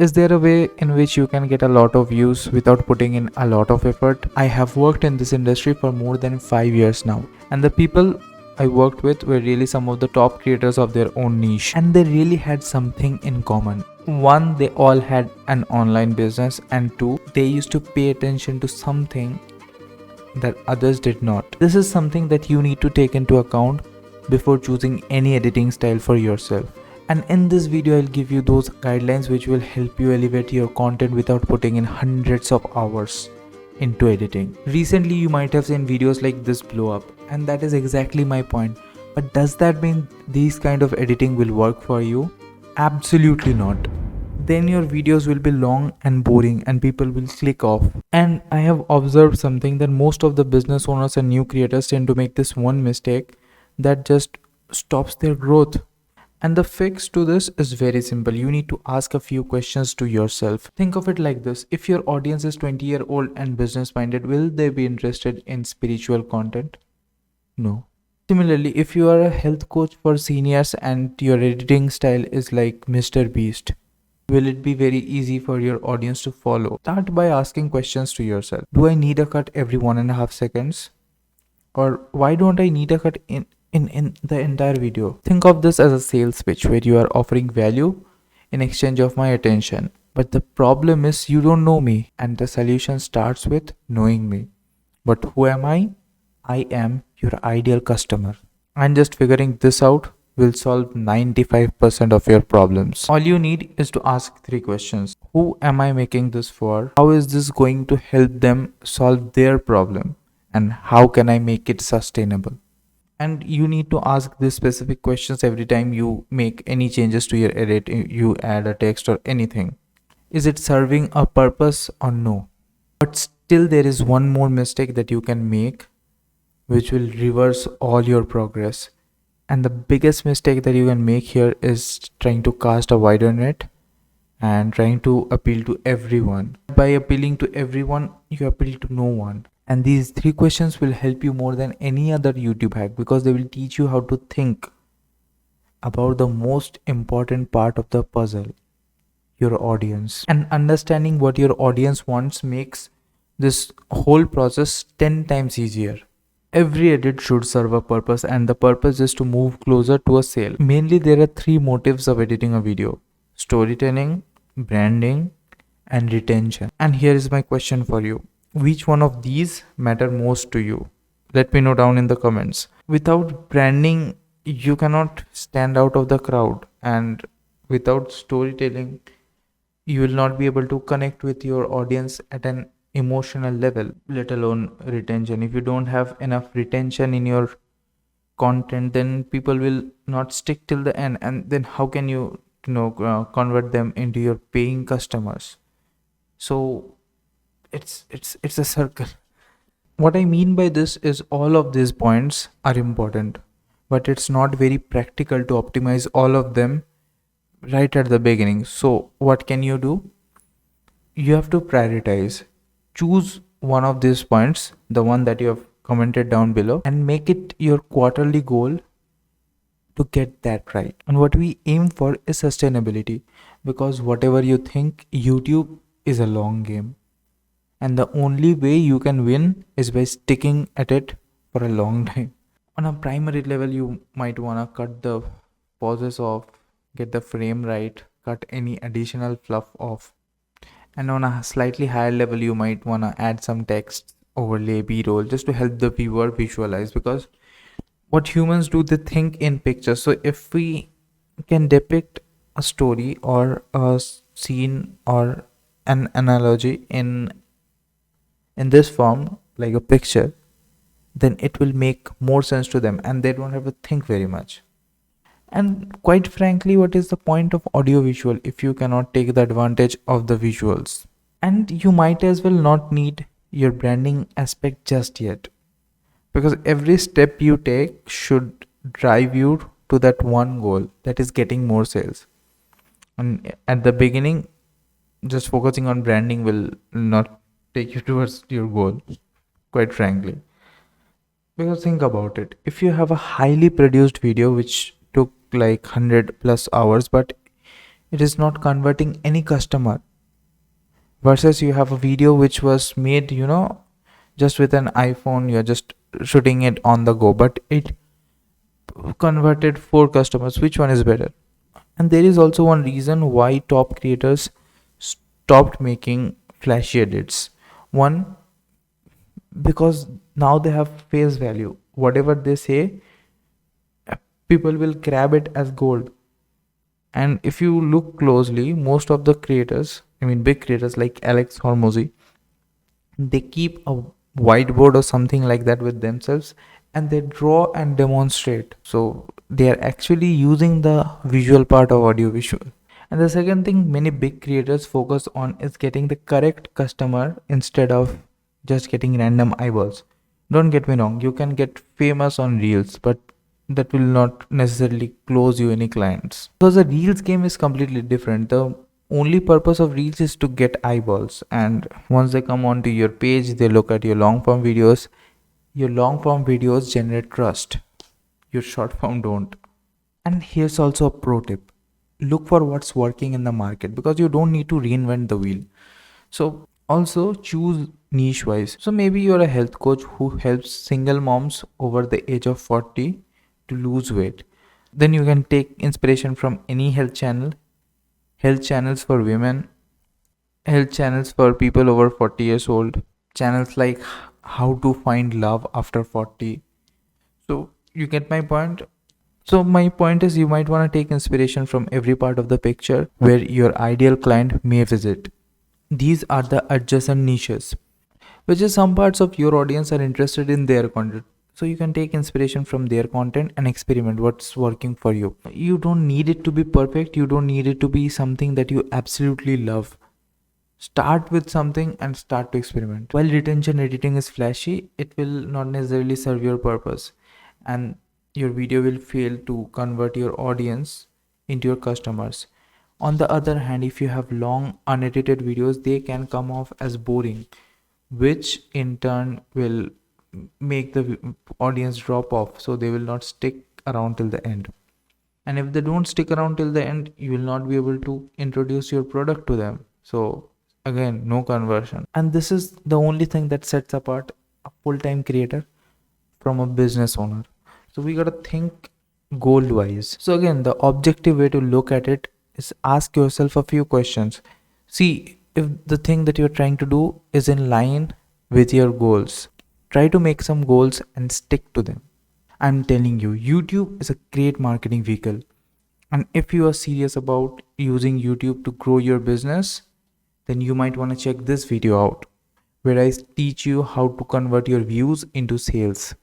Is there a way in which you can get a lot of views without putting in a lot of effort? I have worked in this industry for more than 5 years now, and the people I worked with were really some of the top creators of their own niche, and they really had something in common. One, they all had an online business, and two, they used to pay attention to something that others did not. This is something that you need to take into account before choosing any editing style for yourself. And in this video, I'll give you those guidelines which will help you elevate your content without putting in hundreds of hours into editing. Recently, you might have seen videos like this blow up, and that is exactly my point. But does that mean these kind of editing will work for you? Absolutely not. Then your videos will be long and boring and people will click off. And I have observed something that most of the business owners and new creators tend to make this one mistake that just stops their growth. And the fix to this is very simple. You need to ask a few questions to yourself. Think of it like this. If your audience is 20-year-old and business minded, will they be interested in spiritual content? No. Similarly, if you are a health coach for seniors and your editing style is like Mr. Beast, will it be very easy for your audience to follow? Start by asking questions to yourself. Do I need a cut every 1.5 seconds? Or why don't I need a cut in the entire video? Think of this as a sales pitch where you are offering value in exchange of my attention. But the problem is you don't know me, and the solution starts with knowing me. But who am I? I am your ideal customer. And just figuring this out will solve 95% of your problems. All you need is to ask 3 questions. Who am I making this for? How is this going to help them solve their problem? And how can I make it sustainable? And you need to ask these specific questions every time you make any changes to your edit, you add a text or anything. Is it serving a purpose or no? But still there is one more mistake that you can make which will reverse all your progress. And the biggest mistake that you can make here is trying to cast a wider net and trying to appeal to everyone. By appealing to everyone, you appeal to no one. And these 3 questions will help you more than any other YouTube hack because they will teach you how to think about the most important part of the puzzle, your audience. And understanding what your audience wants makes this whole process 10 times easier. Every edit should serve a purpose, and the purpose is to move closer to a sale. Mainly there are 3 motives of editing a video: storytelling, branding, and retention. And here is my question for you. Which one of these matter most to you? Let me know down in the comments. Without branding, you cannot stand out of the crowd, and without storytelling, you will not be able to connect with your audience at an emotional level, let alone retention. If you don't have enough retention in your content, then people will not stick till the end, and then how can you convert them into your paying customers? So it's a circle. What I mean by this is all of these points are important, but it's not very practical to optimize all of them right at the beginning. So what can you do? You have to prioritize. Choose one of these points, the one that you have commented down below, and make it your quarterly goal to get that right. And what we aim for is sustainability, because whatever you think, YouTube is a long game, and the only way you can win is by sticking at it for a long time. On a primary level, you might want to cut the pauses off, get the frame right, cut any additional fluff off. And on a slightly higher level, you might want to add some text, overlay, b-roll, just to help the viewer visualize, because what humans do, they think in pictures. So if we can depict a story or a scene or an analogy in this form, like a picture, then it will make more sense to them and they don't have to think very much. And quite frankly, what is the point of audiovisual if you cannot take the advantage of the visuals? And you might as well not need your branding aspect just yet, because every step you take should drive you to that one goal, that is getting more sales. And at the beginning, just focusing on branding will not take you towards your goal, quite frankly. Because think about it, if you have a highly produced video which took like 100 plus hours, but it is not converting any customer. Versus you have a video which was made, just with an iPhone, you're just shooting it on the go, but it converted 4 customers. Which one is better? And there is also one reason why top creators stopped making flashy edits. One, because now they have face value. Whatever they say, people will grab it as gold. And if you look closely, most of the creators, I mean big creators like Alex Hormozy, they keep a whiteboard or something like that with themselves, and they draw and demonstrate. So they are actually using the visual part of audiovisual. And the second thing many big creators focus on is getting the correct customer instead of just getting random eyeballs. Don't get me wrong, you can get famous on reels, but that will not necessarily close you any clients. Because the reels game is completely different. The only purpose of reels is to get eyeballs, and once they come onto your page, they look at your long form videos. Your long form videos generate trust, your short form don't. And here's also a pro tip: look for what's working in the market, because you don't need to reinvent the wheel. So also choose niche wise. So maybe you're a health coach who helps single moms over the age of 40 to lose weight. Then you can take inspiration from any health channel, health channels for women, health channels for people over 40 years old, channels like how to find love after 40. So you get my point. So my point is, you might want to take inspiration from every part of the picture where your ideal client may visit. These are the adjacent niches, which is some parts of your audience are interested in their content. So you can take inspiration from their content and experiment what's working for you. You don't need it to be perfect. You don't need it to be something that you absolutely love. Start with something and start to experiment. While retention editing is flashy, it will not necessarily serve your purpose, and your video will fail to convert your audience into your customers. On the other hand, if you have long unedited videos, they can come off as boring, which in turn will make the audience drop off, so they will not stick around till the end. And if they don't stick around till the end, you will not be able to introduce your product to them. So again, no conversion. And this is the only thing that sets apart a full-time creator from a business owner. So we got to think goal wise. So again, the objective way to look at it is ask yourself a few questions. See if the thing that you're trying to do is in line with your goals. Try to make some goals and stick to them. I'm telling you, YouTube is a great marketing vehicle. And if you are serious about using YouTube to grow your business, then you might want to check this video out, where I teach you how to convert your views into sales.